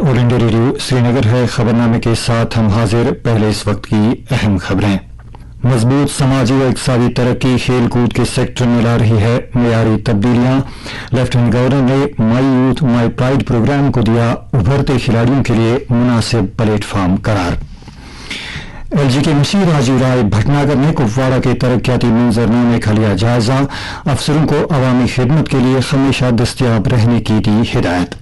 All India radio Srinagar है। खबरनामे के साथ हम हाजिर। पहले इस वक्त की अहम खबरें। मजबूत समाजी व इक़्तिसादी तरक्की खेल कूद के सेक्टर में ला रही है मेयारी तब्दीलियां। लेफ्टिनेंट गवर्नर ने my youth my pride programme को दिया उभरते खिलाड़ियों के लिए मुनासिब प्लेटफॉर्म करार। एलजी के मशीर राजीव राय भटनागर ने कुपवाड़ा के तरक्याती मंजरनामे का लिया जायजा। अफसरों को अवामी खिदमत के लिए हमेशा दस्तयाब रहने की दी हिदायत।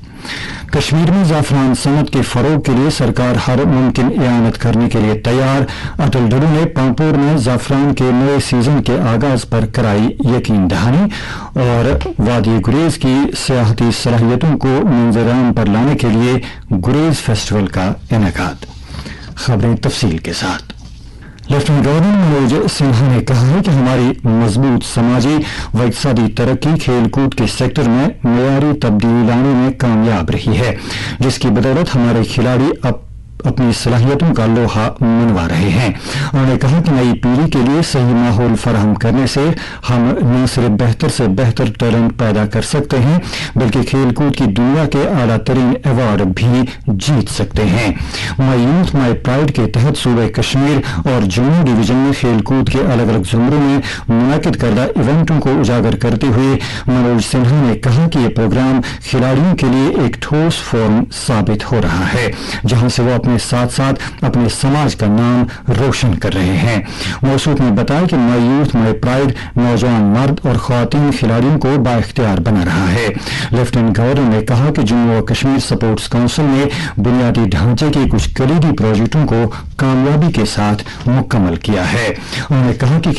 कश्मीर में जाफरान सनत के फरोग के लिए सरकार हर मुमकिन इआनत करने के लिए तैयार। अटल डुलू ने पांपोर में जाफरान के नए सीजन के आगाज पर कराई यकीन दहानी। और वादी गुरेज की सियाहती सलाहियतों को मंजराम पर लाने के लिए गुरेज फेस्टिवल का इनेकाद। खबरें तफसील के साथ। लेफ्टिनेंट गवर्नर मनोज सिन्हा ने कहा है कि हमारी मजबूत समाजी व इक़्तिसादी तरक्की खेल कूद के सेक्टर में मेयारी तब्दीली लाने में कामयाब रही है, जिसकी बदौलत हमारे खिलाड़ी अपनी सलाहियतों का लोहा मनवा रहे हैं। उन्होंने कहा कि नई पीढ़ी के लिए सही माहौल फराहम करने से हम न सिर्फ बेहतर से बेहतर टैलेंट पैदा कर सकते हैं, बल्कि खेल कूद की दुनिया के आला तरीन अवार्ड भी जीत सकते हैं। माई यूथ माई प्राइड के तहत सूबे कश्मीर और जम्मू डिवीजन में खेल कूद के अलग अलग जुमरों में मुनक़िद करदा इवेंटों को उजागर करते हुए मनोज सिन्हा ने कहा कि यह प्रोग्राम खिलाड़ियों के लिए एक ठोस फॉर्म साबित हो रहा है, जहां से वो साथ साथ अपने समाज का नाम रोशन कर रहे हैं। मौसूफ ने बताया कि माई यूथ माई प्राइड नौजवान मर्द और ख्वातीन खिलाड़ियों को बाइख्तियार बना रहा है। लेफ्टिनेंट गवर्नर ने कहा कि जम्मू और कश्मीर स्पोर्ट्स काउंसिल ने बुनियादी ढांचे के कुछ कलीदी प्रोजेक्टों को कामयाबी के साथ मुकम्मल किया है। उन्होंने कहा कि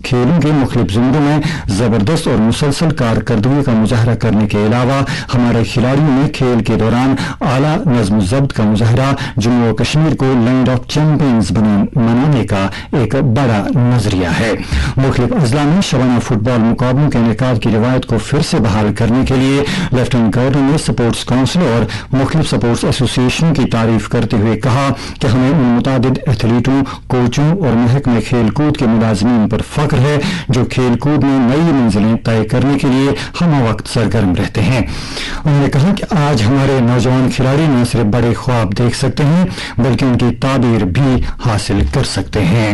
खेलों के मुख्तलिफ जुमरों में जबरदस्त और मुसलसल कारकर्दगी का मुजाहरा करने के अलावा हमारे खिलाड़ियों ने खेल के दौरान आला नज़्म ज़ब्त का मुजाहरा जम्मू और कश्मीर को लैंड ऑफ चैंपियंस बनाने का एक बड़ा नजरिया है। मुख्तलिफ अजला में शबाना फुटबॉल मुकाबलों के इनेकाद की रिवायत को फिर से बहाल करने के लिए लेफ्टिनेंट गवर्नर ने स्पोर्ट्स काउंसिल और मुख्तलिफ स्पोर्ट्स एसोसिएशन की तारीफ करते हुए कहा कि हमें उन मुतादिद एथलीटों, कोचों और महकमे खेल कूद के मुलाजमीन पर फख्र है जो खेल कूद में नई मंजिलें तय करने के लिए हम वक्त सरगर्म रहते हैं। उन्होंने कहा कि आज हमारे नौजवान खिलाड़ी न सिर्फ बड़े ख्वाब देख सकते हैं, बल्कि उनकी ताबीर भी हासिल कर सकते हैं।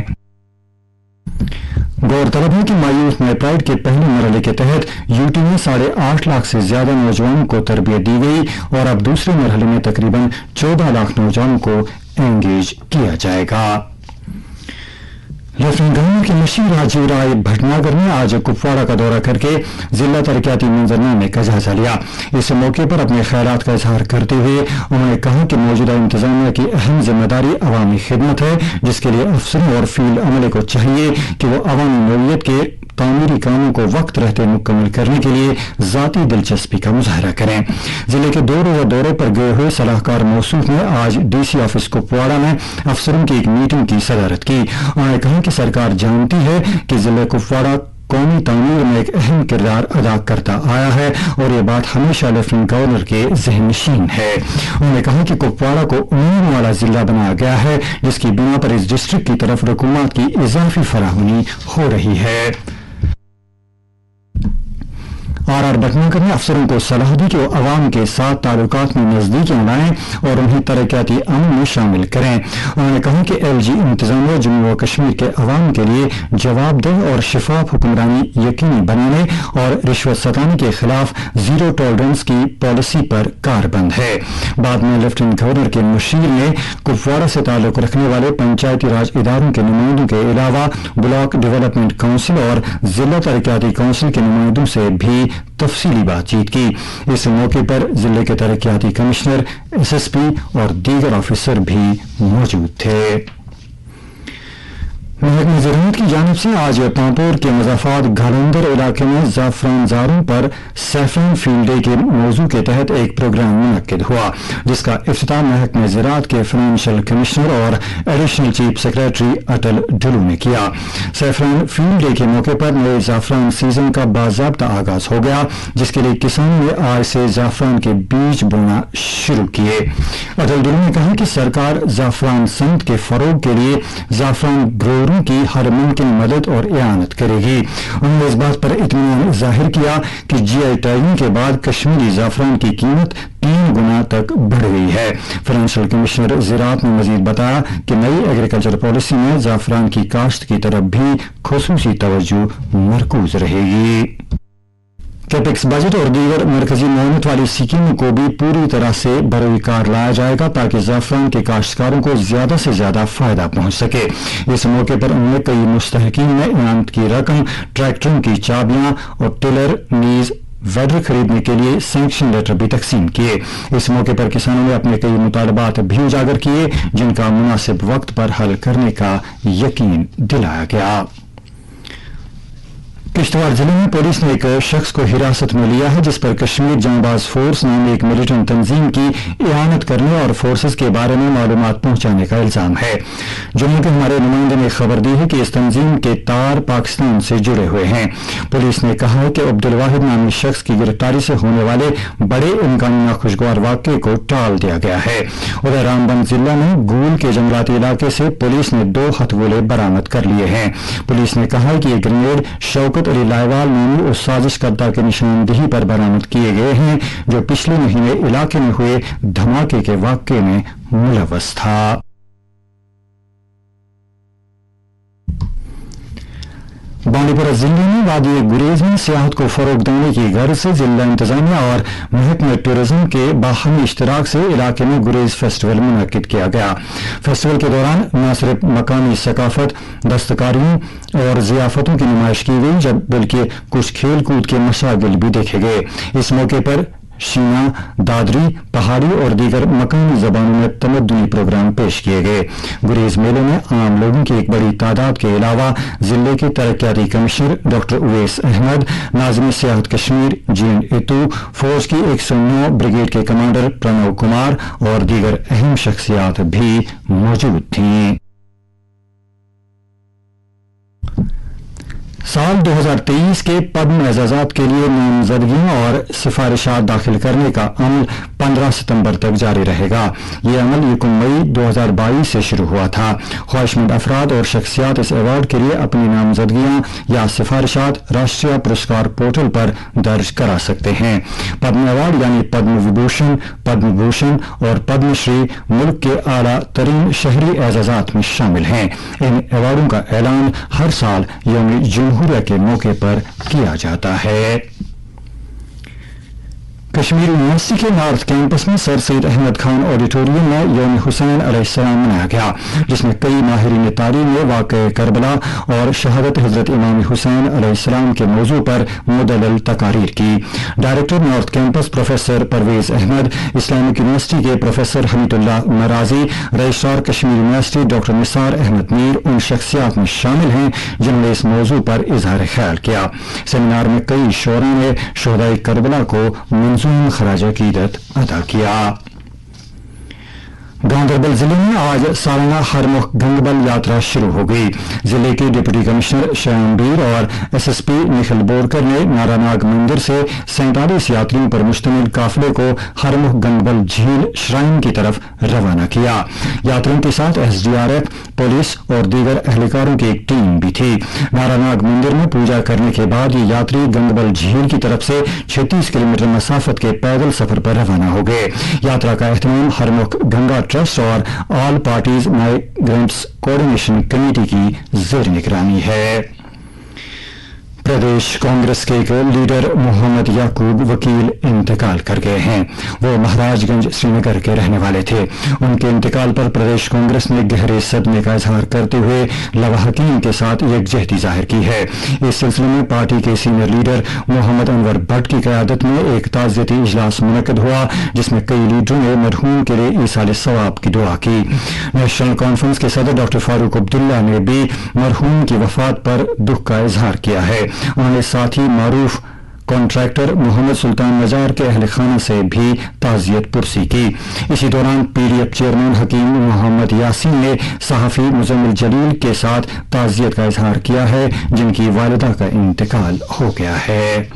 गौरतलब है कि माई यूथ माई प्राइड के पहले मरहले के तहत यूटी में 8.5 लाख से ज्यादा नौजवानों को तरबियत दी गई और अब दूसरे मरहले में तकरीबन 14 लाख नौजवानों को एंगेज किया जाएगा। लेफ्टिनेंट गवर्नर के मशीर राजीव राय भटनागर ने आज कुपवाड़ा का दौरा करके जिला तरक्याती मंजरनामे का जायजा लिया। इस मौके पर अपने ख्यालात का इजहार करते हुए उन्होंने कहा कि मौजूदा इंतजामिया की अहम जिम्मेदारी अवामी खिदमत है, जिसके लिए अफसरों और फील्ड अमले को चाहिए कि वो अवामी नौइयत के तामीरी कामों को वक्त रहते मुकम्मल करने के लिए जाती दिलचस्पी का मुजाहरा करें। जिले के 2 रोज़ा दौरे पर गए हुए सलाहकार मौसूफ ने आज डीसी ऑफिस कुपवाड़ा में अफसरों की एक मीटिंग की सदारत की। उन्होंने कहा कि सरकार जानती है कि जिला कुपवाड़ा कौमी तामीर में एक अहम किरदार अदा करता आया है और ये बात हमेशा लेफ्टिनेंट गवर्नर के ज़हन नशीन है। उन्होंने कहा कि कुपवाड़ा को उम्मीद वाला जिला बनाया गया है, जिसकी बिना पर इस डिस्ट्रिक्ट की तरफ रकूमत की इजाफी फराहमी हो रही है। आर भटनागर ने अफसरों को सलाह दी कि वो अवाम के साथ ताल्लुकात में नजदीकियां लाएं और उन्हें तरक्याती अमल में शामिल करें। उन्होंने कहा कि एलजी इंतजामिया जम्मू और कश्मीर के अवाम के लिए जवाबदेह और शफाफ हुक्मरानी यकीनी बनाने और रिश्वत सताने के खिलाफ जीरो टॉलरेंस की पॉलिसी पर कारबंद है। बाद में लेफ्टिनेंट गवर्नर के मुशीर ने कुपवाड़ा से ताल्लुक रखने वाले पंचायती राज इदारों के नुमाइंदों के अलावा ब्लॉक डेवलपमेंट काउंसिल और जिला तरक्याती काउंसिल के नुमाइंदों से भी तफसीली बातचीत की। इस मौके पर जिले के तरक्याती कमिश्नर, एसएसपी और दीगर ऑफिसर भी मौजूद थे। महकमे ज़राअत की जानिब से आज पांपोर के मज़ाफ़ात घालंदर इलाके में ज़ाफ़रान ज़ारों पर सैफ़रान फील्ड डे के मौजू के तहत एक प्रोग्राम मुनक्किद हुआ, जिसका इफ्तिताह महकमे ज़राअत के फाइनेंशियल कमिश्नर और एडिशनल चीफ सेक्रेटरी अटल डुलू ने किया। सैफ़रान फील्ड डे के मौके पर नए ज़ाफ़रान सीजन का बाज़ाब्ता आगाज हो गया, जिसके लिए किसानों ने आज से ज़ाफ़रान के बीज बोना शुरू किए। अटल डुलू ने कहा कि सरकार ज़ाफ़रान सनत के फ़रोग के लिए ज़ाफ़रान ग्रोअरों اداروں की हर मुमकिन मदद और इआनत करेगी। उन्होंने इस बात पर इत्मीनान जाहिर किया कि GI टैगिंग के बाद कश्मीरी ज़ाफ़रान की कीमत 3 गुना तक बढ़ गई है। फाइनेंशियल कमिश्नर ज़राअत ने मजीद बताया कि नई एग्रीकल्चर पॉलिसी में ज़ाफ़रान की काश्त की तरफ भी खुसूसी तवज्जो मरकूज रहेगी। कैपेक्स बजट और दीगर मरकजी मुआवनत वाली स्कीमों को भी पूरी तरह से बरोकार लाया जाएगा ताकि ज़ाफ़रान के काश्तकारों को ज्यादा से ज्यादा फायदा पहुंच सके। इस मौके पर उन्होंने कई मुस्तहकीन में इनामत की रकम, ट्रैक्टरों की चाबियां और टिलर, नीज, वेडर खरीदने के लिए सैंक्शन लेटर भी तकसीम किए। इस मौके पर किसानों ने अपने कई मुतालबात भी उजागर किए जिनका मुनासिब वक्त पर हल करने का यकीन दिलाया गया। किश्तवाड़ जिले में पुलिस ने एक शख्स को हिरासत में लिया है जिस पर कश्मीर जांबाज फोर्स नामी एक मिलिटेंट तंजीम की इआनत करने और फोर्सेस के बारे में मालूमात पहुंचाने का इल्जाम है। जम्मू के हमारे नुमाइंदे ने खबर दी है कि इस तंजीम के तार पाकिस्तान से जुड़े हुए हैं। पुलिस ने कहा है कि अब्दुल वाहिद नामी शख्स की गिरफ्तारी से होने वाले बड़े इम्कानी नाखुशगवार वाक़े को टाल दिया गया है। उधर रामबन जिला में गूल के जंगलाती इलाके से पुलिस ने 2 हथगोले बरामद कर लिए हैं। पुलिस ने कहा है कि ये ग्रेनेड शौकत अली लाइवाल नामी उस साजिशकर्ता की निशानदेही पर बरामद किए गए हैं जो पिछले महीने इलाके में हुए धमाके के वाक़े में मुलव्वस था। बांडीपुरा जिले में वादी गुरेज में सियाहत को फरोग देने की गर्ज से जिला इंतजामिया और महकमा टूरिज्म के बाहमी इश्तराक से इलाके में गुरेज फेस्टिवल मुनक्किद किया गया। फेस्टिवल के दौरान न सिर्फ मकामी सकाफत, दस्तकारियों और जियाफतों की नुमाइश की गई बल्कि कुछ खेल कूद के मशागिल भी देखे गए। इस मौके पर शीना, दादरी, पहाड़ी और दीगर मकामी जबानों में तमद्दुनी प्रोग्राम पेश किए गए। गुरेज मेले में आम लोगों की एक बड़ी तादाद के अलावा जिले के तरक्याती कमिश्नर डॉक्टर उवैस अहमद, नाज़िम सियाहत कश्मीर जीन इतू, फौज की 109 ब्रिगेड के कमांडर प्रणव कुमार और दीगर अहम शख्सियात भी मौजूद थीं। साल 2023 के पद्म एजाजात के लिए नामजदगियां और सिफारिशात दाखिल करने का अमल 15 सितंबर तक जारी रहेगा। ये अमल 1 मई 2022 से शुरू हुआ था। ख्वाहिशमंद अफराद और शख्सियात इस अवार्ड के लिए अपनी नामजदगियां या सिफारिशात राष्ट्रीय पुरस्कार पोर्टल पर दर्ज करा सकते हैं। पद्म अवार्ड यानी पद्म विभूषण, पद्म भूषण और पद्मश्री मुल्क के आला तरीन शहरी एजाजात में शामिल हैं। इन अवार्डों का ऐलान हर साल यौम जमहूरिया के मौके पर किया जाता है। कश्मीर यूनिवर्सिटी के नॉर्थ कैंपस में सर सैयद अहमद खान ऑडिटोरियम में यौम हुसैन अलैहिस्सलाम मनाया गया जिसमें कई माहिरीन तारीख ने वाक़े करबला और शहादत हजरत इमाम हुसैन अलैहिस्सलाम के मौजू पर मुदल्लल तकारीर की। Director north campus professor Parvez Ahmad, Islamic university के professor Hamidullah Marazi, registrar Kashmir university doctor Nisar Ahmad Mir उन शख्सियात में शामिल हैं जिन्होंने इस मौजू पर इजहार ख्याल किया। सेमिनार में कई शोरा ने शोहदाए करबला को खराज अकीदत अदा किया। गांधरबल जिले में आज सालाना हरमुख गंगबल यात्रा शुरू हो गई। जिले के डिप्टी कमिश्नर श्यामबीर और एसएसपी निखिल बोरकर ने नारानाग मंदिर से 47 यात्रियों पर मुश्तमिल काफिले को हरमुख गंगबल झील श्राइन की तरफ रवाना किया। यात्रियों के साथ एसडीआरएफ, पुलिस और दीगर एहलकारों की एक टीम भी थी। नारानाग मंदिर में पूजा करने के बाद ये यात्री गंगबल झील की तरफ से 36 किलोमीटर मसाफत के पैदल सफर पर रवाना हो गए। यात्रा का एहतमाम हरमुख गंगा ट्रस्ट और all parties migrants coordination committee की जेर निगरानी है। प्रदेश कांग्रेस के एक लीडर मोहम्मद याकूब वकील इंतकाल कर गए हैं। वो महाराजगंज श्रीनगर के रहने वाले थे। उनके इंतकाल पर प्रदेश कांग्रेस ने गहरे सदमे का इजहार करते हुए लवाहकीन के साथ यकजहती जाहिर की है। इस सिलसिले में पार्टी के सीनियर लीडर मोहम्मद अनवर भट्ट की क़यादत में एक ताज़ियती इजलास मुनक्किद हुआ जिसमें कई लीडरों ने मरहूम के लिए ईसाल सवाब की दुआ की। नेशनल कॉन्फ्रेंस के सदर डॉक्टर फारूक अब्दुल्ला ने भी मरहूम की वफात पर दुख का इजहार किया है। उन्होंने साथ ही मारूफ कॉन्ट्रैक्टर मोहम्मद सुल्तान नजार के अहल खाना से भी ताज़ियत पुरसी की। इसी दौरान पीडीएफ चेयरमैन हकीम मोहम्मद यासीन ने सहाफ़ी मुजम्मिल जलील के साथ ताज़ियत का इजहार किया है जिनकी वालिदा का इंतकाल हो गया है।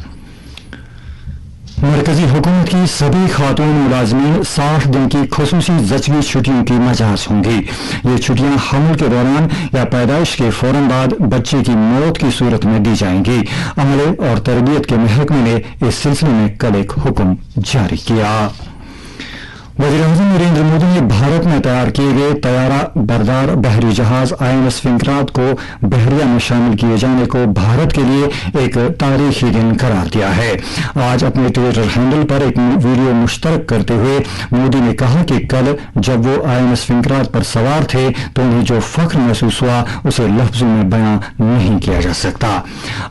मरकजी हुकूमत की सभी खातून मुलाजमीन 60 दिन की खुसूसी ज़चगी छुट्टियों की मजाज होंगी। ये छुट्टियां हमल के दौरान या पैदाइश के फौरन बाद बच्चे की मौत की सूरत में दी जाएंगी। अमले और तरबियत के महकमे ने इस सिलसिले में कल एक हुक्म जारी किया। वज़ीर-ए-आज़म नरेंद्र मोदी ने भारत में तैयार किए गए तैयारा बरदार बहरी जहाज INS विक्रांत को बहरिया में शामिल किए जाने को भारत के लिए एक तारीखी दिन करार दिया है। आज अपने ट्विटर हैंडल पर एक वीडियो मुश्तरक करते हुए मोदी ने कहा कि कल जब वो INS विक्रांत पर सवार थे तो उन्हें जो फख्र महसूस हुआ उसे लफ्जों में बयां नहीं किया जा सकता।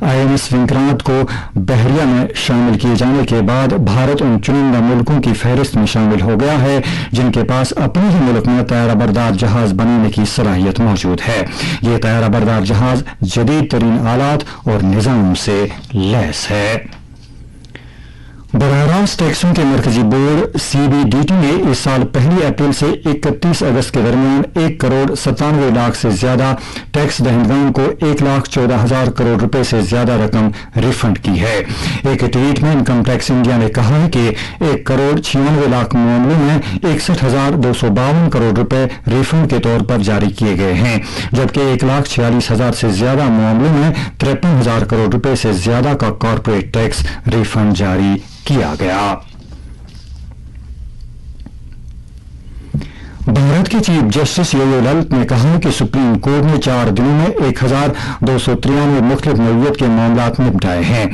INS विक्रांत को बहरिया में शामिल किए जाने के बाद भारत उन चुनिंदा मुल्कों की फहरिस्त में शामिल हो गया है जिनके पास अपने ही मुल्क में तैयारा बरदार जहाज बनाने की सलाहियत मौजूद है। ये तैयारा बरदार जहाज जदीद तरीन आलात और निजाम से लैस है। बराह रास्त टैक्सों के मरकजी बोर्ड CBDT ने इस साल 1 अप्रैल से 31 अगस्त के दरमियान 1,97,00,000 से ज्यादा टैक्स दहिंदगान को 1,14,000 करोड़ रुपए से ज्यादा रकम रिफंड की है। एक ट्वीट में इनकम टैक्स इंडिया ने कहा है कि 1,96,00,000 मामलों में 61,252 करोड़ रुपए रिफंड के तौर पर जारी किए गए हैं, जबकि 1,46,000 से ज्यादा मामलों में 53,000 करोड़ रुपए से ज्यादा का कॉर्पोरेट टैक्स रिफंड जारी किया गया। भारत के चीफ जस्टिस योयो ललित ने कहा कि सुप्रीम कोर्ट ने 4 दिनों में 1,293 मुख्तलिफ नौइयत के मामला निपटाए हैं।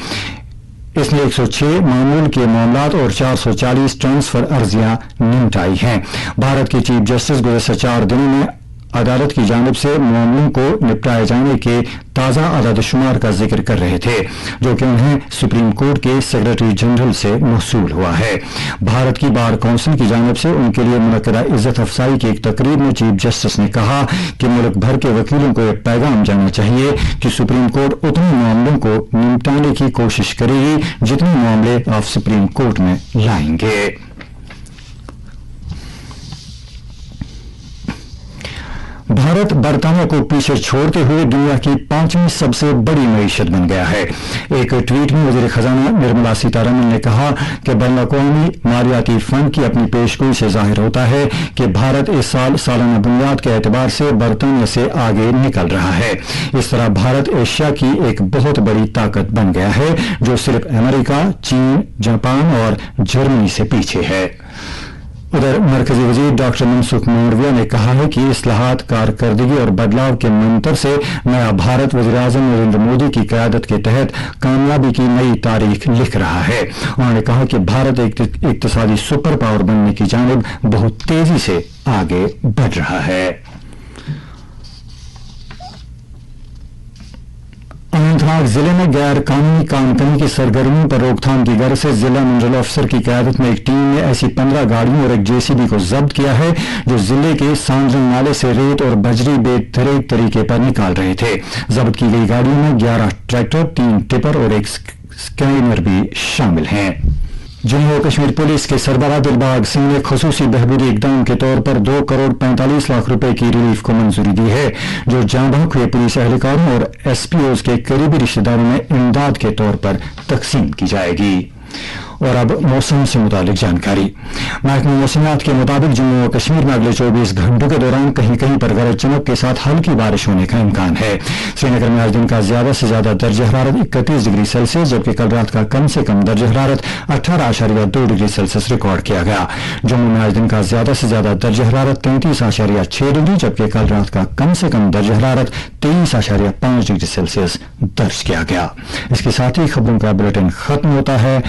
इसने 106 मामूल के मामलात और 440 ट्रांसफर अर्जियां निपटाई हैं। भारत के चीफ जस्टिस गुज़श्ता 4 दिनों में अदालत की जानिब से मामलों को निपटाए जाने के ताज़ा अदद शुमार का जिक्र कर रहे थे, जो कि उन्हें सुप्रीम कोर्ट के सेक्रेटरी जनरल से मौसूल हुआ है। भारत की बार काउंसिल की जानिब से उनके लिए मुनक्कदा इज्जत अफजाई की एक तकरीब में चीफ जस्टिस ने कहा कि मुल्क भर के वकीलों को यह पैगाम जाना चाहिए कि सुप्रीम कोर्ट उतने मामलों को निपटाने की कोशिश करेगी जितने मामले आप सुप्रीम कोर्ट में लाएंगे। भारत बरतानिया को पीछे छोड़ते हुए दुनिया की 5वीं सबसे बड़ी मईशत बन गया है। एक ट्वीट में वज़ीर खजाना निर्मला सीतारमण ने कहा कि बैनुल-अक़वामी मालियाती फंड की अपनी पेशगोई से जाहिर होता है कि भारत इस साल सालाना बुनियाद के एतबार से बरतानिया से आगे निकल रहा है। इस तरह भारत एशिया की एक बहुत बड़ी ताकत बन गया है जो सिर्फ अमेरिका, चीन, जापान और जर्मनी से पीछे है। उधर मरकजी वजीर डॉक्टर मनसुख मांडविया ने कहा है कि इस्लाहात, कारकर्दगी और बदलाव के मंत्र से नया भारत वज़ीर-ए-आज़म नरेंद्र मोदी की क़यादत के तहत कामयाबी की नई तारीख लिख रहा है। उन्होंने कहा कि भारत एक इक़्तिसादी सुपर पावर बनने की जानिब बहुत तेजी से आगे बढ़ रहा है। अनंतनाग जिले में गैर कानूनी काम करने की सरगर्मियों पर रोकथाम की गर्ज से जिला मंडल अफसर की क़यादत में एक टीम ने ऐसी 15 गाड़ियों और एक JCB को जब्त किया है जो जिले के सांजरंग नाले से रेत और बजरी बेतरतीब तरीके पर निकाल रहे थे। जब्त की गई गाड़ियों में 11 ट्रैक्टर, 3 टिपर और एक स्कैनर भी शामिल हैं। जम्मू और कश्मीर पुलिस के सरबराह दिलबाग सिंह ने खुसूसी बहबूदी इक़दाम के तौर पर 2,45,00,000 रुपए की रिलीफ को मंजूरी दी है, जो जाँ बहक हुए पुलिस एहलकारों और SPOs के करीबी रिश्तेदारों में इमदाद के तौर पर तकसीम की जाएगी। और अब मौसम से मुतालिक जानकारी। महकमा मौसमियात के मुताबिक जम्मू और कश्मीर में अगले 24 घंटों के दौरान कहीं कहीं पर गरज चमक के साथ हल्की बारिश होने का इम्कान है। श्रीनगर में आज दिन का ज्यादा से ज्यादा दर्ज हरारत 31 डिग्री सेल्सियस, जबकि कल रात का कम से कम दर्ज हरारत 18.2 डिग्री सेल्सियस रिकॉर्ड किया गया। जम्मू में आज दिन का ज्यादा से ज्यादा दर्ज हरारत 33.6 डिग्री, जबकि कल रात का कम से कम दर्ज हरारत 23.5 डिग्री सेल्सियस दर्ज किया गया। इसके साथ ही खबरों का बुलेटिन खत्म होता है।